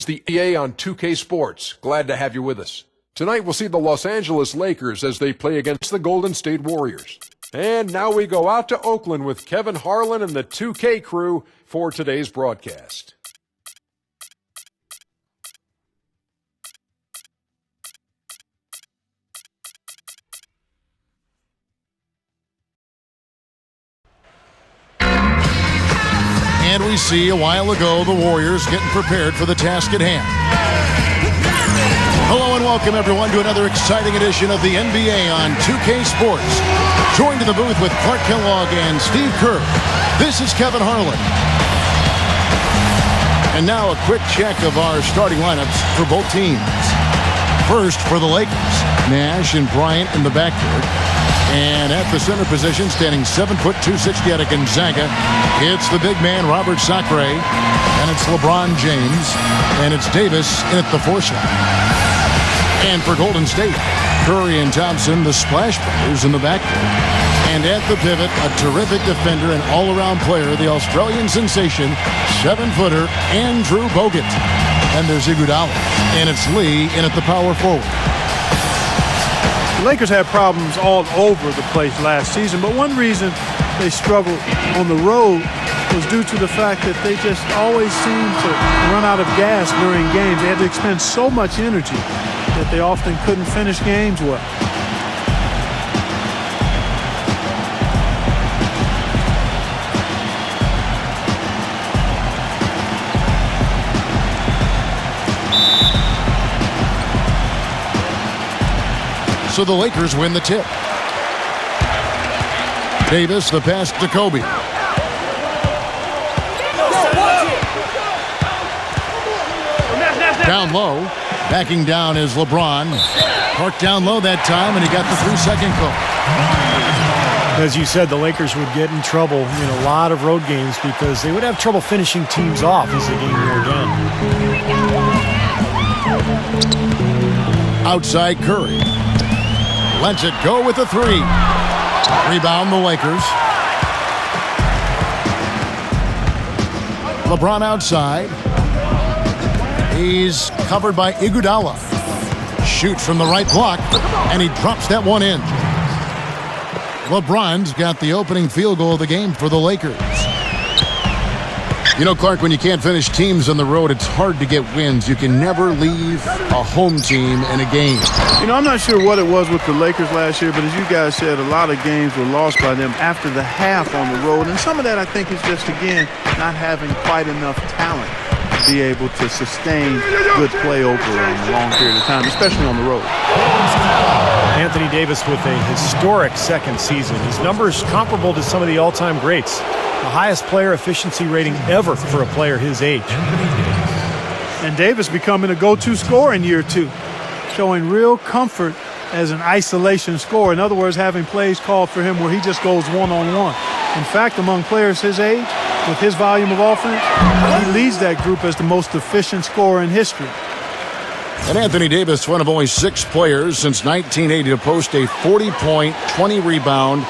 It's the EA on 2K Sports. Glad to have you with us. Tonight we'll see the Los Angeles Lakers as they play against the Golden State Warriors. And now we go out to Oakland with Kevin Harlan and the 2K crew for today's broadcast. And we see a while ago the Warriors getting prepared for the task at hand. Hello and welcome everyone to another exciting edition of the NBA on 2K Sports. Joined in the booth with Clark Kellogg and Steve Kerr. This is Kevin Harlan. And now a quick check of our starting lineups for both teams. First for the Lakers, Nash and Bryant in the backcourt. And at the center position, standing 7 foot 260 out of Gonzaga, it's the big man Robert Sacre, and it's LeBron James, and it's Davis in at the 4 slot. And for Golden State, Curry and Thompson, the splash brothers in the backcourt. And at the pivot, a terrific defender and all-around player, the Australian sensation, 7-footer Andrew Bogut. And there's Iguodala, and it's Lee in at the power forward. The Lakers had problems all over the place last season, but one reason they struggled on the road was due to the fact that they just always seemed to run out of gas during games. They had to expend so much energy that they often couldn't finish games well. So the Lakers win the tip. Davis, the pass to Kobe. Down low. Backing down is LeBron. Parked down low that time, and he got the 3-second call. As you said, the Lakers would get in trouble in a lot of road games because they would have trouble finishing teams off as the game wore down. Outside Curry. Lets it go with the 3. Rebound the Lakers. LeBron outside. He's covered by Iguodala. Shoots from the right block, and he drops that one in. LeBron's got the opening field goal of the game for the Lakers. You know, Clark, when you can't finish teams on the road, it's hard to get wins. You can never leave a home team in a game. You know, I'm not sure what it was with the Lakers last year, but as you guys said, a lot of games were lost by them after the half on the road. And some of that, I think, is just, again, not having quite enough talent to be able to sustain good play over a long period of time, especially on the road. Anthony Davis with a historic second season. His numbers comparable to some of the all-time greats. The highest player efficiency rating ever for a player his age. And Davis becoming a go-to scorer in year 2, showing real comfort as an isolation scorer. In other words, having plays called for him where he just goes one-on-one. In fact, among players his age, with his volume of offense, he leads that group as the most efficient scorer in history. And Anthony Davis, one of only 6 players since 1980 to post a 40-point, 20-rebound,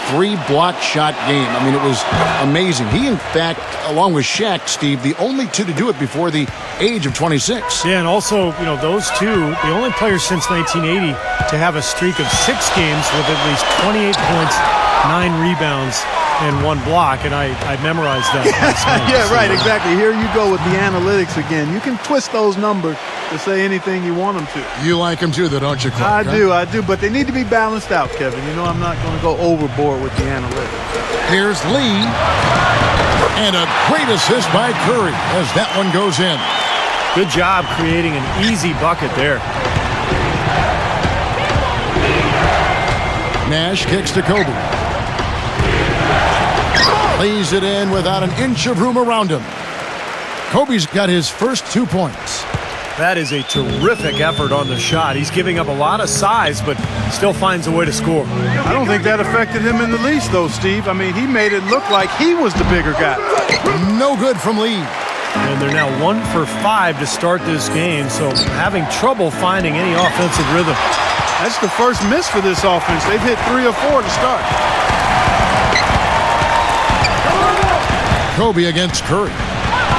3-block shot game. I mean, it was amazing. He, in fact, along with Shaq, Steve, the only 2 to do it before the age of 26. Yeah, and also, you know, those 2, the only players since 1980 to have a streak of 6 games with at least 28 points, 9 rebounds, and 1 block, and I memorized that. Yeah, right, exactly. Here you go with the analytics again. You can twist those numbers to say anything you want them to. You like them too, though, don't you, Clark? I do, but they need to be balanced out, Kevin. You know I'm not going to go overboard with the analytics. Here's Lee, and a great assist by Curry as that one goes in. Good job creating an easy bucket there. Nash kicks to Kobe. Lays it in without an inch of room around him. Kobe's got his first 2 points. That is a terrific effort on the shot. He's giving up a lot of size, but still finds a way to score. I don't think that affected him in the least, though, Steve. I mean, he made it look like he was the bigger guy. No good from Lee. And they're now 1 for 5 to start this game, so having trouble finding any offensive rhythm. That's the first miss for this offense. They've hit 3 or 4 to start. Kobe against Curry.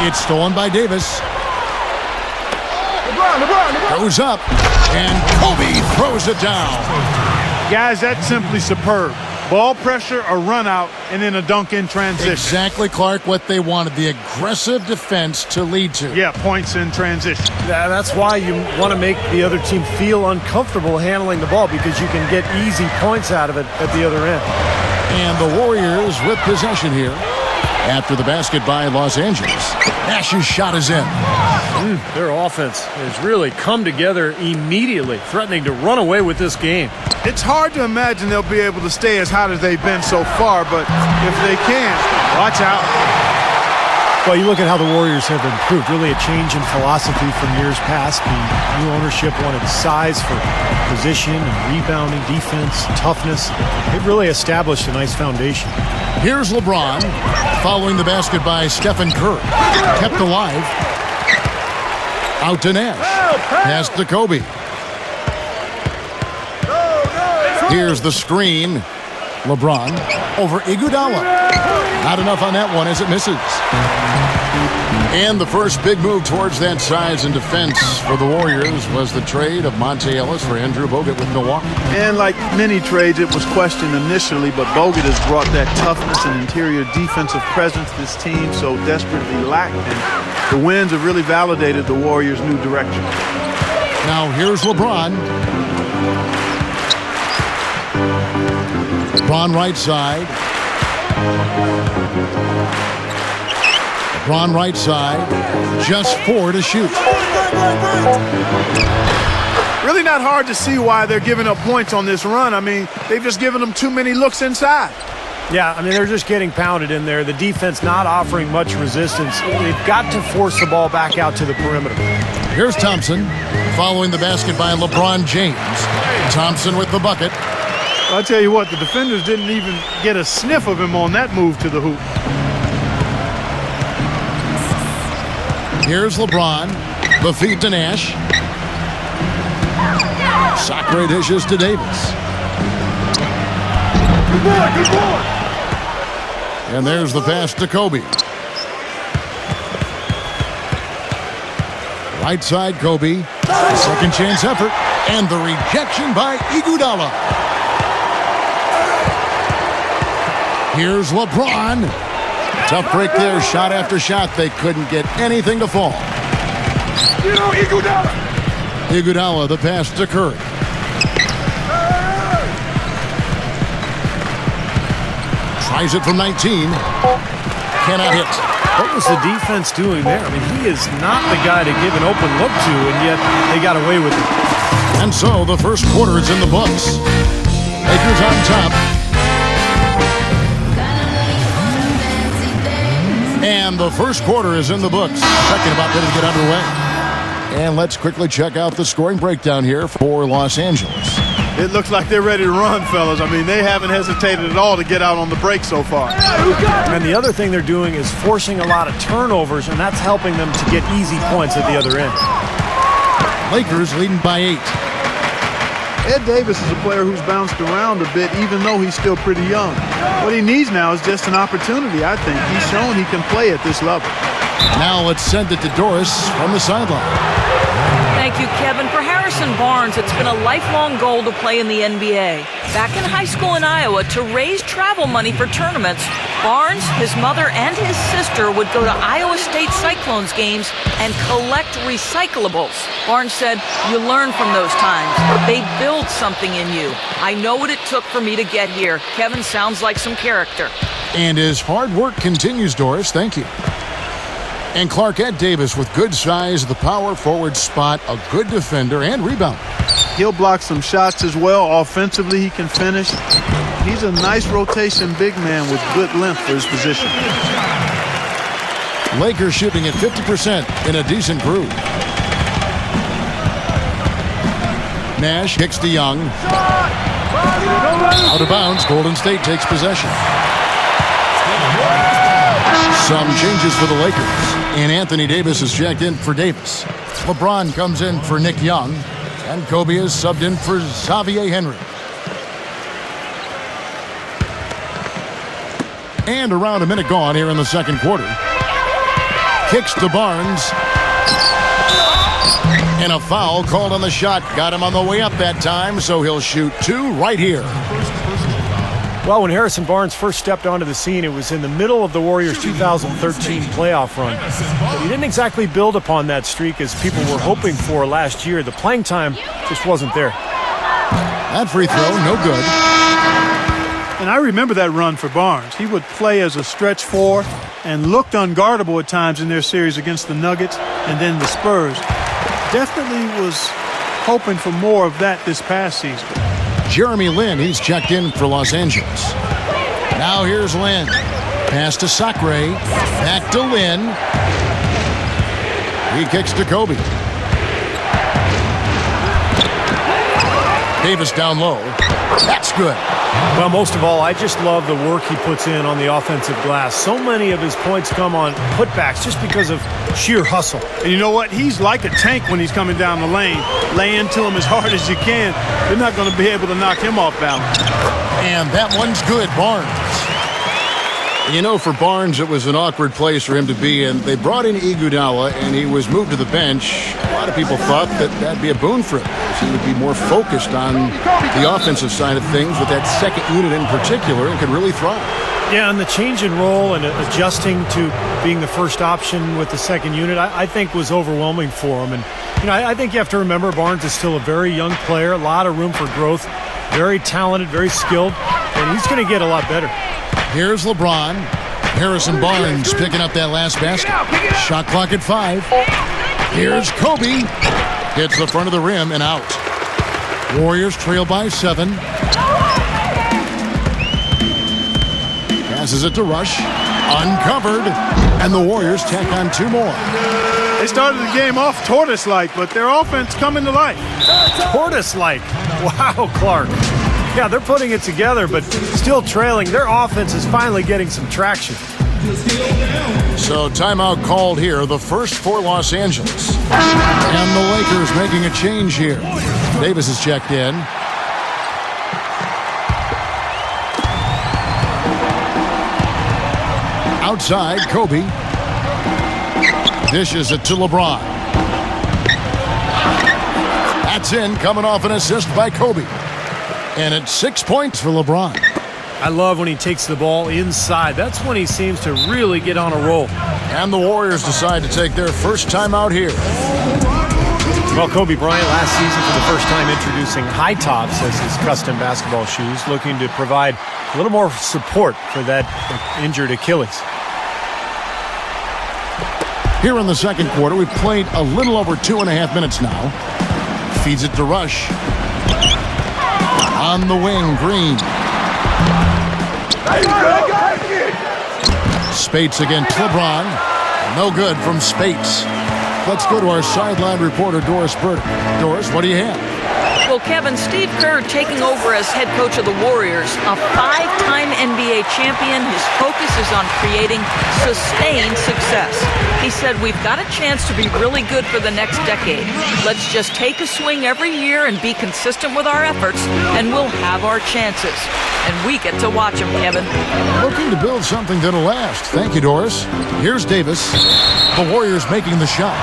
It's stolen by Davis. Goes up, and Kobe throws it down. Guys, that's simply superb. Ball pressure, a run out, and then a dunk in transition. Exactly, Clark, what they wanted. The aggressive defense to lead to. Yeah, points in transition. Yeah, that's why you want to make the other team feel uncomfortable handling the ball, because you can get easy points out of it at the other end. And the Warriors with possession here after the basket by Los Angeles. Nash's shot is in. Their offense has really come together immediately, threatening to run away with this game. It's hard to imagine they'll be able to stay as hot as they've been so far, but if they can, watch out. Well, you look at how the Warriors have improved. Really a change in philosophy from years past. The new ownership wanted size for position and rebounding, defense, toughness. They've really established a nice foundation. Here's LeBron following the basket by Stephen Curry. Kept alive. Out to Nash. Pass to Kobe. Here's the screen. LeBron over Iguodala. Not enough on that one as it misses. And the first big move towards that size and defense for the Warriors was the trade of Monte Ellis for Andrew Bogut with Milwaukee. And like many trades, it was questioned initially, but Bogut has brought that toughness and interior defensive presence this team so desperately lacked. And the wins have really validated the Warriors' new direction. Now here's LeBron. LeBron right side. LeBron right side. Just 4 to shoot. Really not hard to see why they're giving up points on this run. I mean, they've just given them too many looks inside. Yeah, I mean, they're just getting pounded in there. The defense not offering much resistance. They've got to force the ball back out to the perimeter. Here's Thompson following the basket by LeBron James. Thompson with the bucket. I'll tell you what, the defenders didn't even get a sniff of him on that move to the hoop. Here's LeBron. The feed to Nash. Sacre dishes to Davis. Good boy. And there's the pass to Kobe. Right side, Kobe. Second chance effort. And the rejection by Iguodala. Here's LeBron. Tough break there. Shot after shot. They couldn't get anything to fall. Iguodala, the pass to Curry. Tries it from 19. Cannot hit. What was the defense doing there? I mean, he is not the guy to give an open look to, and yet they got away with it. And so the first quarter is in the books. Lakers on top. And the first quarter is in the books. Second about ready to get underway. And let's quickly check out the scoring breakdown here for Los Angeles. It looks like they're ready to run, fellas. I mean, they haven't hesitated at all to get out on the break so far. And the other thing they're doing is forcing a lot of turnovers, and that's helping them to get easy points at the other end. Lakers leading by 8. Ed Davis is a player who's bounced around a bit, even though he's still pretty young. What he needs now is just an opportunity, I think. He's shown he can play at this level. Now let's send it to Doris from the sideline. Thank you, Kevin. For Harrison Barnes, it's been a lifelong goal to play in the NBA. Back in high school in Iowa, to raise travel money for tournaments, Barnes, his mother, and his sister would go to Iowa State Cyclones games and collect recyclables. Barnes said, "You learn from those times. They build something in you. I know what it took for me to get here." Kevin sounds like some character. And his hard work continues, Doris. Thank you. And Clark, Ed Davis with good size, the power forward spot, a good defender and rebound. He'll block some shots as well. Offensively, he can finish. He's a nice rotation big man with good length for his position. Lakers shooting at 50% in a decent groove. Nash kicks to Young. Out of bounds, Golden State takes possession. Some changes for the Lakers. And Anthony Davis is checked in for Davis. LeBron comes in for Nick Young. And Kobe is subbed in for Xavier Henry. And around a minute gone here in the second quarter. Kicks to Barnes. And a foul called on the shot. Got him on the way up that time, so he'll shoot 2 right here. Well, when Harrison Barnes first stepped onto the scene, it was in the middle of the Warriors' 2013 playoff run. But he didn't exactly build upon that streak as people were hoping for last year. The playing time just wasn't there. That free throw, no good. And I remember that run for Barnes. He would play as a stretch 4 and looked unguardable at times in their series against the Nuggets and then the Spurs. Definitely was hoping for more of that this past season. Jeremy Lin, he's checked in for Los Angeles. Now here's Lin. Pass to Sacre. Back to Lin. He kicks to Kobe. Davis down low. That's good. Well, most of all, I just love the work he puts in on the offensive glass. So many of his points come on putbacks just because of sheer hustle. And you know what? He's like a tank when he's coming down the lane. Lay into him as hard as you can. You're not going to be able to knock him off balance. And that one's good, Barnes. You know, for Barnes, it was an awkward place for him to be in. They brought in Iguodala, and he was moved to the bench. A lot of people thought that that'd be a boon for him, because he would be more focused on the offensive side of things with that second unit in particular and could really thrive. Yeah, and the change in role and adjusting to being the first option with the second unit, I think was overwhelming for him. And, you know, I think you have to remember Barnes is still a very young player, a lot of room for growth, very talented, very skilled, and he's going to get a lot better. Here's LeBron. Harrison Barnes picking up that last basket. Shot clock at 5. Here's Kobe. Hits the front of the rim and out. Warriors trail by 7. Passes it to Rush. Uncovered. And the Warriors tack on 2 more. They started the game off tortoise-like, but their offense coming to life. Tortoise-like. Wow, Clark. Yeah, they're putting it together, but still trailing. Their offense is finally getting some traction. So timeout called here, the first for Los Angeles. And the Lakers making a change here. Davis is checked in. Outside, Kobe. Dishes it to LeBron. That's in, coming off an assist by Kobe. And it's 6 points for LeBron. I love when he takes the ball inside. That's when he seems to really get on a roll. And the Warriors decide to take their first time out here. Well, Kobe Bryant last season for the first time introducing high tops as his custom basketball shoes, looking to provide a little more support for that injured Achilles. Here in the second quarter, we've played a little over 2.5 minutes now. Feeds it to Rush. On the wing, Green. Spates against LeBron. No good from Spates. Let's go to our sideline reporter, Doris Burdick. Doris, what do you have? Well, Kevin, Steve Kerr taking over as head coach of the Warriors, a 5-time NBA champion. His focus is on creating sustained success. He said, we've got a chance to be really good for the next decade. Let's just take a swing every year and be consistent with our efforts, and we'll have our chances. And we get to watch him, Kevin. Looking to build something that'll last. Thank you, Doris. Here's Davis. The Warriors making the shot.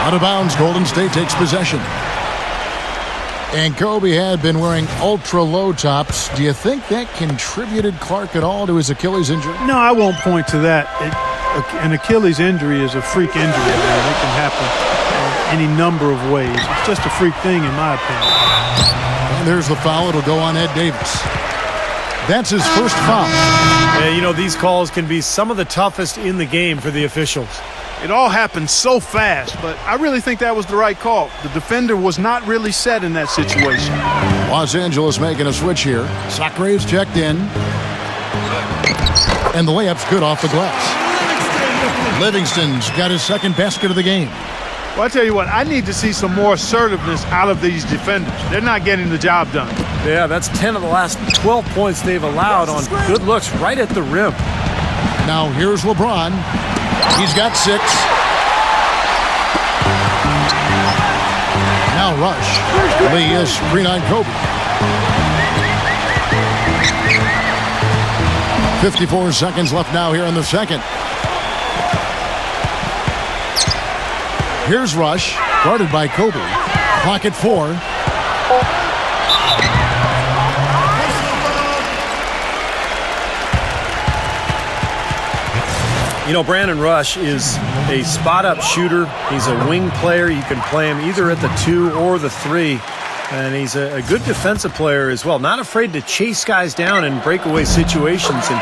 Out of bounds, Golden State takes possession. And Kobe had been wearing ultra-low tops. Do you think that contributed, Clark, at all to his Achilles injury? No, I won't point to that. An Achilles injury is a freak injury. It can happen any number of ways. It's just a freak thing, in my opinion. And there's the foul. It'll go on Ed Davis. That's his first foul. Yeah, you know, these calls can be some of the toughest in the game for the officials. It all happened so fast, but I really think that was the right call. The defender was not really set in that situation. Los Angeles making a switch here. Sacre's checked in. And the layup's good off the glass. Livingston's got his second basket of the game. Well, I tell you what, I need to see some more assertiveness out of these defenders. They're not getting the job done. Yeah, that's 10 of the last 12 points they've allowed on good looks right at the rim. Now here's LeBron. He's got 6. Now Rush. Lee is screen on Kobe. 54 seconds left now here in the second. Here's Rush, guarded by Kobe. clock at 4. You know, Brandon Rush is a spot-up shooter. He's a wing player. You can play him either at the 2 or the 3. And he's a good defensive player as well. Not afraid to chase guys down in breakaway situations and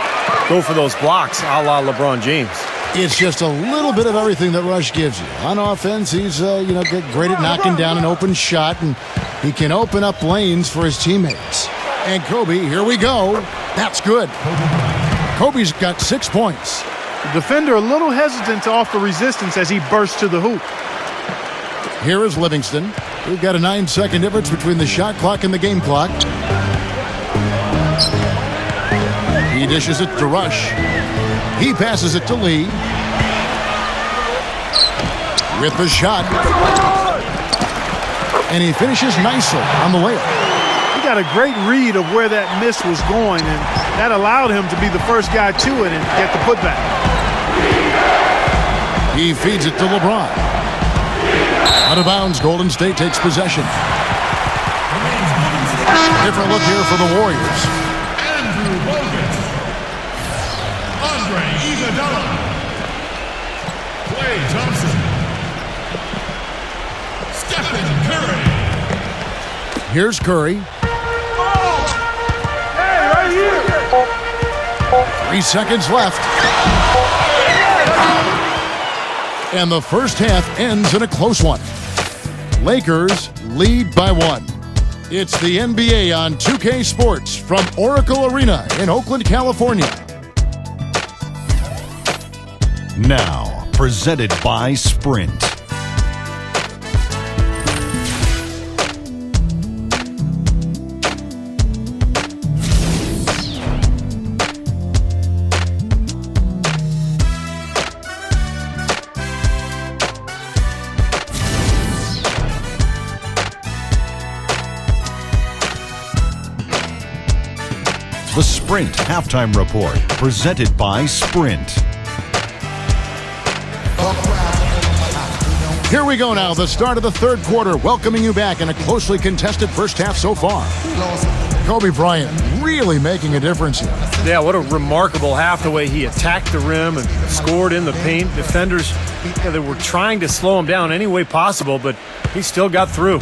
go for those blocks a la LeBron James. It's just a little bit of everything that Rush gives you. On offense, he's great at knocking down an open shot, and he can open up lanes for his teammates. And Kobe, here we go. That's good. Kobe's got 6 points. The defender a little hesitant to offer resistance as he bursts to the hoop. Here is Livingston. We've got a 9-second difference between the shot clock and the game clock. He dishes it to Rush. He passes it to Lee. With the shot. And he finishes nicely on the layup. He got a great read of where that miss was going, and that allowed him to be the first guy to it and get the putback. He feeds it to LeBron. Out of bounds, Golden State takes possession. Different look here for the Warriors. Andrew Bogut, Andre Iguodala, Klay Thompson, Stephen Curry. Here's Curry. Hey, right here. 3 seconds left. And the first half ends in a close one. Lakers lead by 1. It's the NBA on 2K Sports from Oracle Arena in Oakland, California. Now, presented by Sprint. The Sprint Halftime Report, presented by Sprint. Here we go now, the start of the third quarter, welcoming you back in a closely contested first half so far. Kobe Bryant really making a difference here. Yeah, what a remarkable half, the way he attacked the rim and scored in the paint. Defenders, they were trying to slow him down any way possible, but he still got through.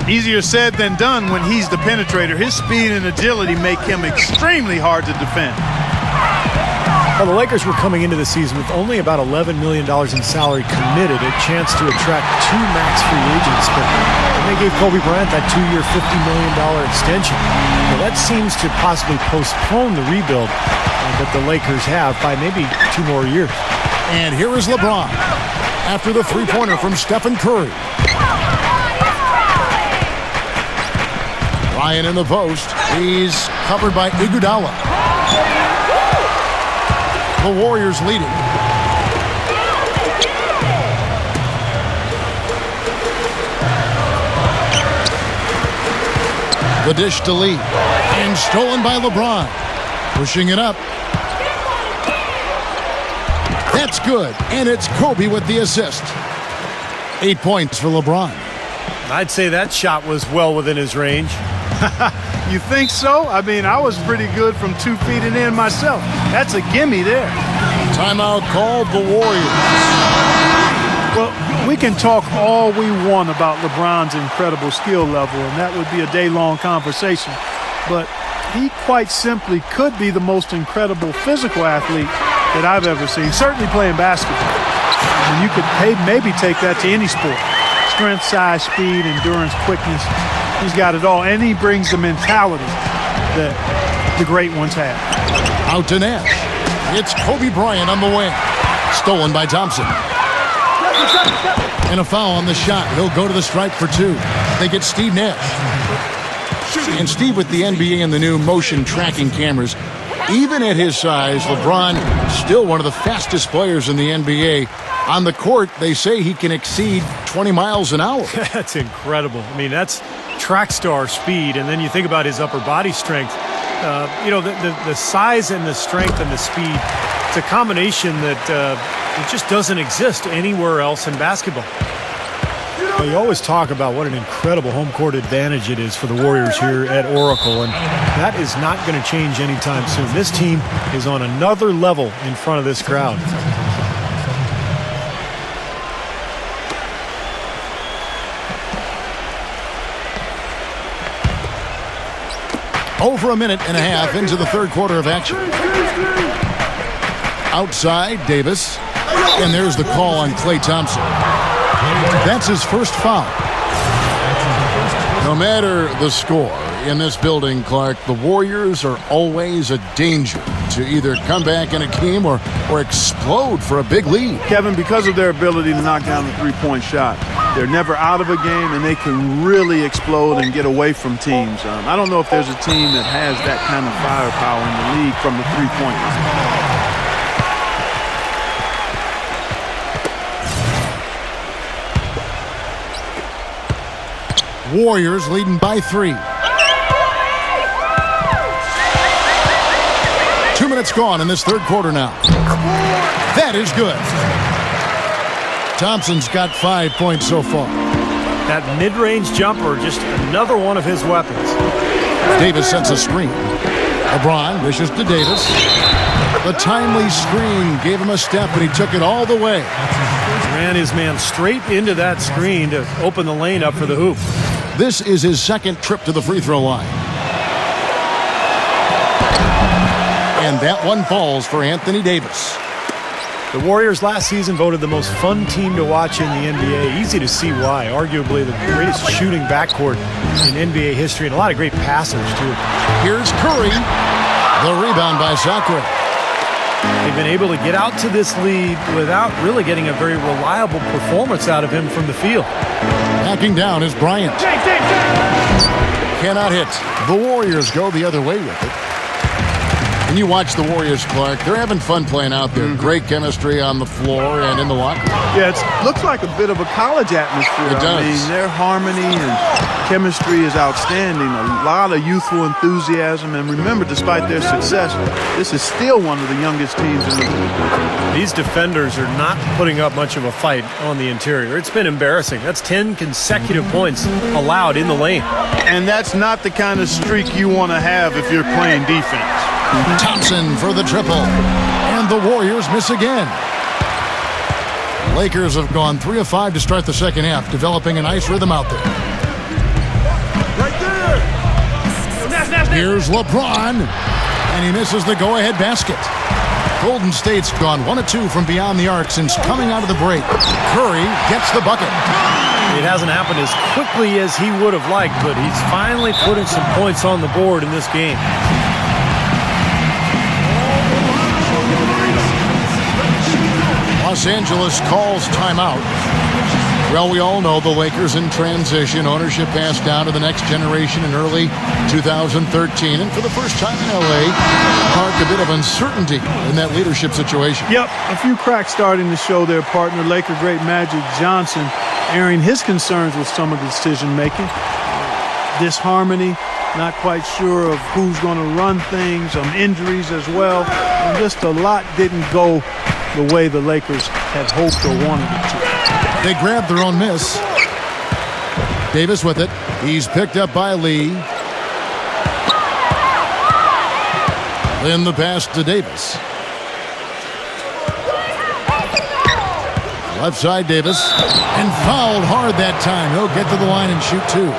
Easier said than done when he's the penetrator. His speed and agility make him extremely hard to defend. Well, the Lakers were coming into the season with only about $11 million in salary committed, a chance to attract 2 max free agents, but they gave Kobe Bryant that 2-year, $50 million extension. Well, that seems to possibly postpone the rebuild that the Lakers have by maybe 2 more years. And here is LeBron after the three-pointer from Stephen Curry. Ryan in the post. He's covered by Iguodala. The Warriors leading. The dish to Lee. And stolen by LeBron. Pushing it up. That's good. And it's Kobe with the assist. 8 points for LeBron. I'd say that shot was well within his range. You think so? I mean, I was pretty good from 2 feet and in myself. That's a gimme there. Timeout called the Warriors. Well, we can talk all we want about LeBron's incredible skill level, and that would be a day-long conversation. But he quite simply could be the most incredible physical athlete that I've ever seen, certainly playing basketball. And you could maybe take that to any sport. Strength, size, speed, endurance, quickness. He's got it all, and he brings the mentality that the great ones had. Out to Nash. It's Kobe Bryant on the wing. Stolen by Thompson. And a foul on the shot. He'll go to the stripe for 2. They get Steve Nash. And Steve, with the NBA and the new motion tracking cameras, even at his size, LeBron still one of the fastest players in the NBA. On the court, they say he can exceed 20 miles an hour. That's incredible. I mean, that's track star speed, and then you think about his upper body strength. The size and the strength and the speed, it's a combination that it just doesn't exist anywhere else in basketball. Well, you always talk about what an incredible home court advantage it is for the Warriors here at Oracle, and that is not going to change anytime soon. This team is on another level in front of this crowd. Over a minute and a half into the third quarter of action. Outside, Davis. And there's the call on Klay Thompson. That's his first foul. No matter the score in this building, Clark, the Warriors are always a danger to either come back in a game or explode for a big lead. Kevin, because of their ability to knock down the three-point shot, they're never out of a game, and they can really explode and get away from teams. I don't know if there's a team that has that kind of firepower in the league from the three-point line. Warriors leading by 3. 2 minutes gone in this third quarter now. That is good. Thompson's got 5 points so far. That mid-range jumper, just another one of his weapons. Davis sets a screen. LeBron dishes to Davis. The timely screen gave him a step, and he took it all the way. Ran his man straight into that screen to open the lane up for the hoop. This is his second trip to the free throw line. And that one falls for Anthony Davis. The Warriors last season voted the most fun team to watch in the NBA. Easy to see why. Arguably the greatest shooting backcourt in NBA history, and a lot of great passers, too. Here's Curry. The rebound by Sacre. They've been able to get out to this lead without really getting a very reliable performance out of him from the field. Backing down is Bryant. Cannot hit. The Warriors go the other way with it. And you watch the Warriors, Clark. They're having fun playing out there. Great chemistry on the floor and in the locker room. Yeah, it looks like a bit of a college atmosphere. It does. I mean, their harmony and chemistry is outstanding. A lot of youthful enthusiasm. And remember, despite their success, this is still one of the youngest teams in the league. These defenders are not putting up much of a fight on the interior. It's been embarrassing. That's 10 consecutive points allowed in the lane. And that's not the kind of streak you want to have if you're playing defense. Thompson for the triple. And the Warriors miss again. Lakers have gone 3 of 5 to start the second half, developing a nice rhythm out there. Right there. Here's LeBron. And he misses the go-ahead basket. Golden State's gone 1 of 2 from beyond the arc since coming out of the break. Curry gets the bucket. It hasn't happened as quickly as he would have liked, but he's finally putting some points on the board in this game. Los Angeles calls timeout. Well, we all know the Lakers in transition. Ownership passed down to the next generation in early 2013. And for the first time in L.A., Clark, a bit of uncertainty in that leadership situation. Yep, a few cracks starting to show their partner, Laker great Magic Johnson, airing his concerns with some of the decision-making. Disharmony, not quite sure of who's going to run things, some injuries as well. And just a lot didn't go the way the Lakers had hoped or wanted it to. They grabbed their own miss. Davis with it. He's picked up by Lee. Then the pass to Davis. Left side Davis. And fouled hard that time. He'll get to the line and shoot 2.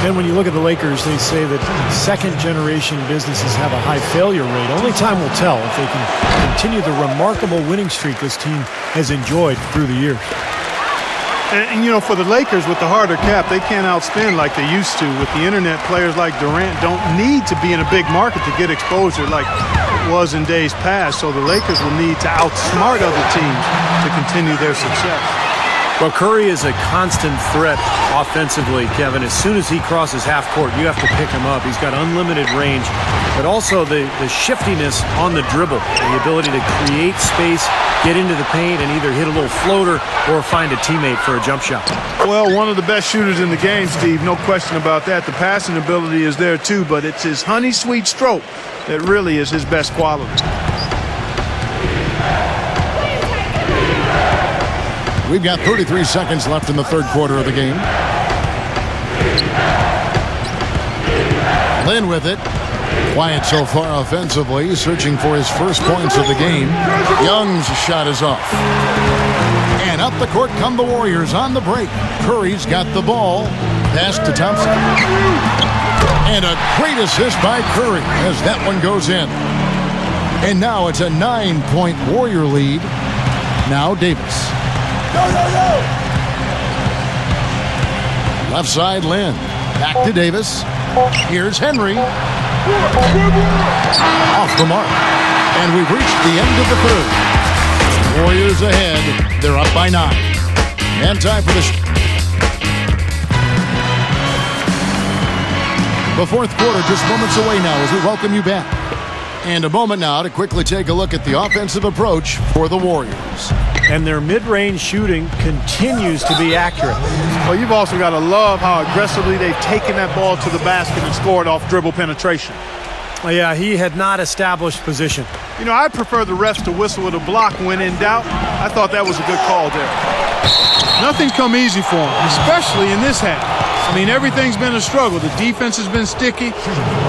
And when you look at the Lakers, they say that second-generation businesses have a high failure rate. Only time will tell if they can continue the remarkable winning streak this team has enjoyed through the years. And you know, for the Lakers, with the harder cap, they can't outspend like they used to. With the internet, players like Durant don't need to be in a big market to get exposure like it was in days past. So the Lakers will need to outsmart other teams to continue their success. Well, Curry is a constant threat offensively, Kevin. As soon as he crosses half court, you have to pick him up. He's got unlimited range, but also the shiftiness on the dribble, the ability to create space, get into the paint, and either hit a little floater or find a teammate for a jump shot. Well, one of the best shooters in the game, Steve, no question about that. The passing ability is there too, but it's his honey sweet stroke that really is his best quality. We've got 33 seconds left in the third quarter of the game. Lynn with it. Quiet so far offensively, searching for his first points of the game. Young's shot is off. And up the court come the Warriors on the break. Curry's got the ball. Pass to Thompson. And a great assist by Curry as that one goes in. And now it's a 9-point Warrior lead. Now Davis. Left side, Lynn. Back to Davis. Here's Henry. Off the mark. And we've reached the end of the third. Warriors ahead. They're up by 9. And time for the fourth quarter just moments away now as we welcome you back. And a moment now to quickly take a look at the offensive approach for the Warriors. And their mid-range shooting continues to be accurate. Well, you've also got to love how aggressively they've taken that ball to the basket and scored off dribble penetration. Well, yeah, he had not established position. You know, I prefer the refs to whistle with a block when in doubt. I thought that was a good call there. Nothing come easy for them, especially in this half. I mean, everything's been a struggle. The defense has been sticky.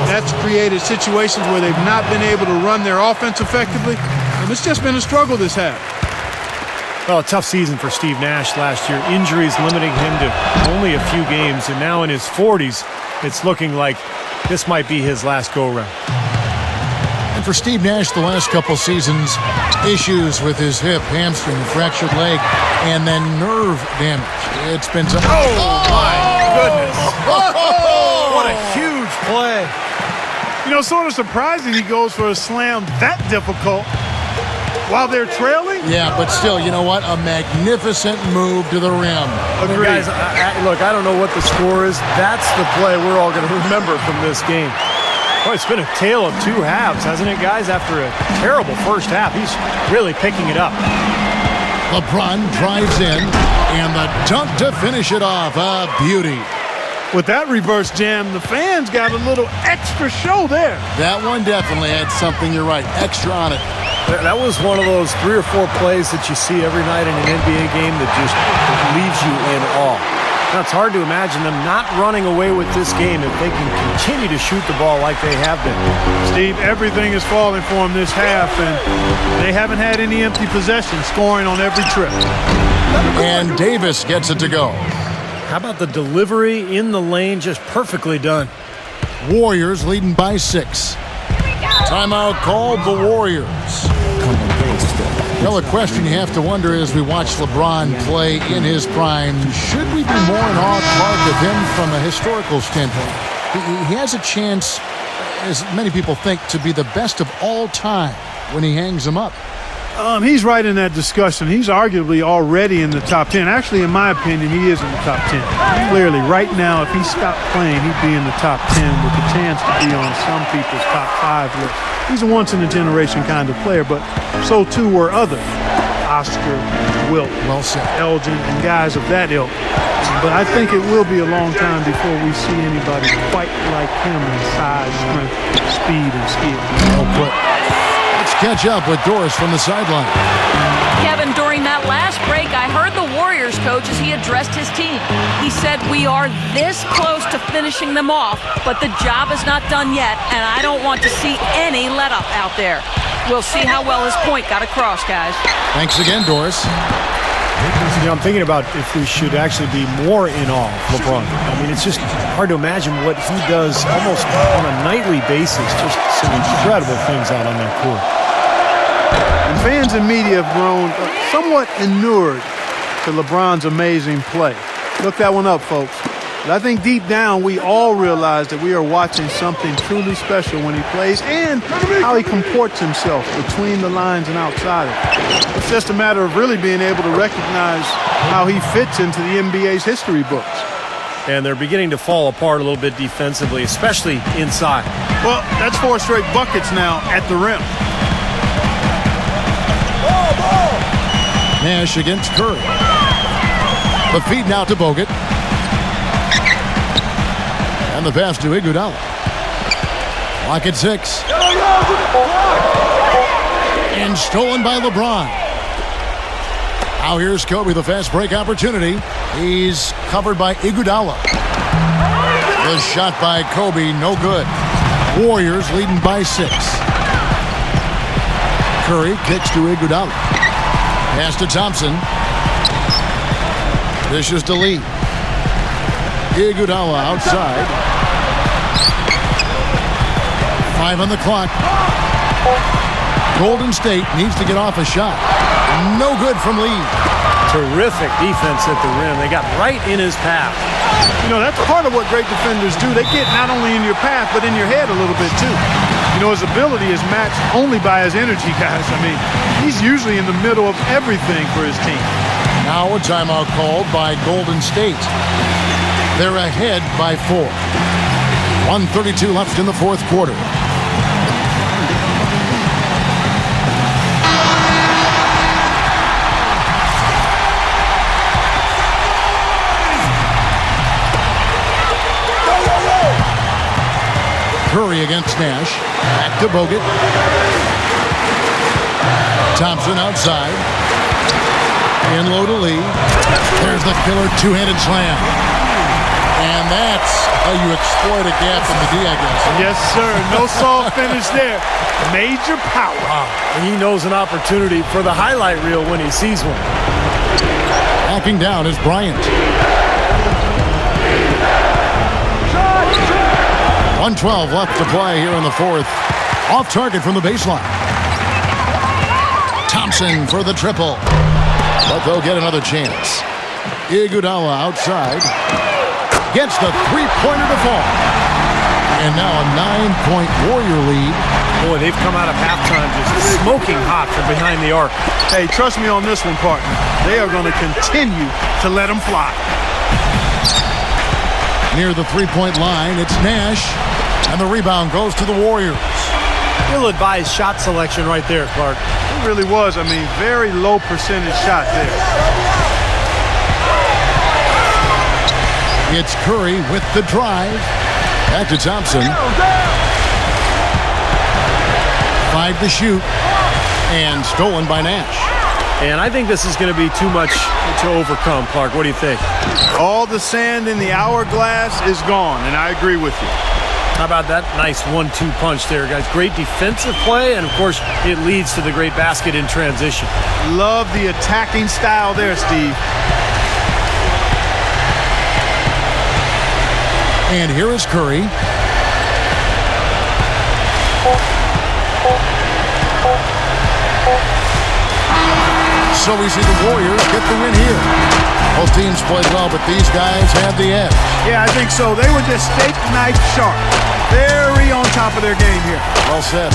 That's created situations where they've not been able to run their offense effectively. And it's just been a struggle this half. Well, a tough season for Steve Nash last year. Injuries limiting him to only a few games, and now in his 40s, it's looking like this might be his last go-around. And for Steve Nash, the last couple seasons, issues with his hip, hamstring, fractured leg, and then nerve damage. It's been tough. Oh, my goodness. What a huge play. You know, sort of surprising he goes for a slam that difficult while they're trailing. Yeah, but still, you know what? A magnificent move to the rim. Agreed. Guys, look, I don't know what the score is. That's the play we're all going to remember from this game. Boy, it's been a tale of two halves, hasn't it, guys? After a terrible first half, he's really picking it up. LeBron drives in, and the dunk to finish it off. A beauty. With that reverse jam, the fans got a little extra show there. That one definitely had something, you're right, extra on it. That was one of those 3 or 4 plays that you see every night in an NBA game that just leaves you in awe. Now, it's hard to imagine them not running away with this game if they can continue to shoot the ball like they have been. Steve, everything is falling for them this half, and they haven't had any empty possessions, scoring on every trip. And Davis gets it to go. How about the delivery in the lane? Just perfectly done. Warriors leading by 6. Timeout called the Warriors. Well, a question you have to wonder as we watch LeBron play in his prime, should we be more in awe of him from a historical standpoint? He has a chance, as many people think, to be the best of all time when he hangs them up. He's right in that discussion. He's arguably already in the top 10. Actually, in my opinion, he is in the top 10. Clearly, right now, if he stopped playing, he'd be in the top 10 with a chance to be on some people's top 5 list. He's a once-in-a-generation kind of player, but so too were others. Oscar, Wilt, Well said. Elgin, and guys of that ilk. But I think it will be a long time before we see anybody quite like him in size, strength, speed, and skill. Well put. Let's catch up with Doris from the sideline. Kevin, during that last break, I heard the Warriors coach as he addressed his team. He said, "We are this close to finishing them off, but the job is not done yet, and I don't want to see any let-up out there." We'll see how well his point got across, guys. Thanks again, Doris. You know, I'm thinking about if we should actually be more in awe of LeBron. I mean, it's just hard to imagine what he does almost on a nightly basis. Just some incredible things out on that court. And fans and media have grown somewhat inured to LeBron's amazing play. Look that one up, folks. But I think deep down we all realize that we are watching something truly special when he plays and how he comports himself between the lines and outside it. It's just a matter of really being able to recognize how he fits into the NBA's history books. And they're beginning to fall apart a little bit defensively, especially inside. Well, that's 4 straight buckets now at the rim. Nash against Curry. The feed now to Bogut. And the pass to Iguodala. Clock at 6. And stolen by LeBron. Now here's Kobe, the fast break opportunity. He's covered by Iguodala. The shot by Kobe, no good. Warriors leading by 6. Curry kicks to Iguodala. Pass to Thompson. Dishes to Lee. Iguodala outside. 5 on the clock. Golden State needs to get off a shot. No good from Lee. Terrific defense at the rim. They got right in his path. You know, that's part of what great defenders do. They get not only in your path, but in your head a little bit too. You know, his ability is matched only by his energy, guys. I mean, he's usually in the middle of everything for his team. Now a timeout called by Golden State. They're ahead by 4. 1:32 left in the fourth quarter. Curry against Nash. Back to Bogut. Thompson outside. In low to Lee. There's the killer two-handed slam. And that's how you exploit a gap in the D, I guess. Yes, sir. No soft finish there. Major power. And he knows an opportunity for the highlight reel when he sees one. Backing down is Bryant. 1:12 left to play here in the fourth. Off target from the baseline. Thompson for the triple. But they'll get another chance. Iguodala outside. Gets the three-pointer to fall. And now a 9-point Warrior lead. Boy, they've come out of halftime just smoking hot from behind the arc. Hey, trust me on this one, partner. They are going to continue to let them fly. Near the three-point line, it's Nash. And the rebound goes to the Warriors. Ill-advised shot selection right there, Clark. It really was. I mean, very low percentage shot there. It's Curry with the drive. Back to Thompson. 5 to shoot. And stolen by Nash. And I think this is going to be too much to overcome, Clark. What do you think? All the sand in the hourglass is gone, and I agree with you. How about that nice 1-2 punch there, guys? Great defensive play, and, of course, it leads to the great basket in transition. Love the attacking style there, Steve. And here is Curry. So we see the Warriors get the win here. Both teams played well, but these guys had the edge. Yeah, I think so. They were just steak knife sharp. Very on top of their game here. Well said.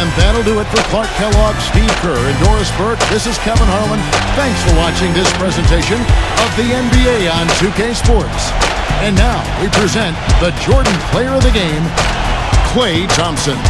And that'll do it for Clark Kellogg, Steve Kerr, and Doris Burke. This is Kevin Harlan. Thanks for watching this presentation of the NBA on 2K Sports. And now we present the Jordan Player of the Game, Klay Thompson.